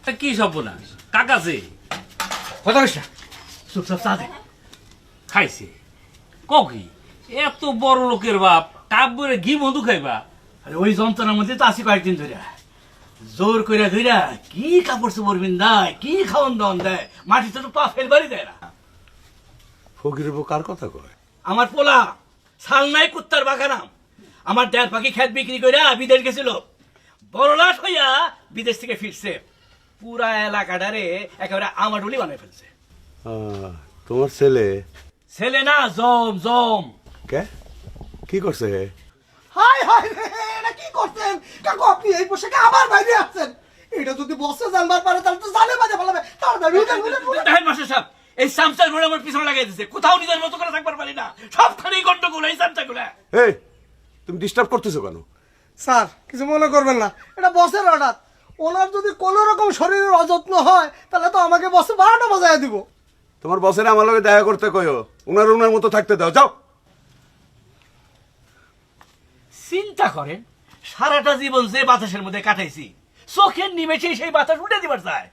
তা কি সব না কাকাছে কথা কইস না, চুপচাপ চা দে। খাইছে কি এত বড় লোকের বাপ কাপ বলে ঘি মধু খাইবা? আরে ওই যন্ত্রণার মধ্যে তো আছি কয়েকদিন ধরে, জোর কইরা ধইরা কি কাপড় চোপড় বিন্দায়, কি খাওয়ান দাওয়ান দেয়, মাটিতে তো পা ফেলবারই দেয় না। ফকিরের বউ কার কথা কয়? আমার পোলা সাল নাই কুত্তার বাগানাম, আমার দেড় পাখি খেত বিক্রি কইরা বিদেশ গেছিল, বড় লাট হইয়া বিদেশ থেকে ফিরছে, পুরা এলাকাটারে একেবারে আমাডুলি বানাই ফেলছে। তোমার ছেলে ছেলে না, জম জম। কে কি করছে? হাই হাই রে, এটা কি করতেন কাকু? আপনি এই পোশাকে আবার বাইরে আসছেন? এটা যদি বসে জানবার পারে তাহলে তো জানে বাজে ফেলাবে। তাড়াতাড়ি উঠেন, উঠেন, উঠেন। দেখেন মাস্টার সাহেব, এই সামসার গুলো আমার পিছনে লাগাই দিচ্ছে, কোথাও নিজের মতো করে থাকবার পারি না, সবখানেই গন্ডগোল এই সামসা গুলা। এই তুমি ডিস্টার্ব করতেছো কেন? স্যার কিছু মনে করবেন না, এটা বসের অর্ডার। ওনার যদি কোনো রকম শরীরের অযত্ন হয় তাহলে তো আমাকে বসে 12টা বাজায় দিব। তোমার বসের আমার লগে দেখা করতে কইও, উনার মতো থাকতে দাও, যাও। চিন্তা করেন, সারাটা জীবন যে বাতাসের মধ্যে কাটাইছি, চোখের নিমেষেই সেই বাতাস উঠে দিবার চায়।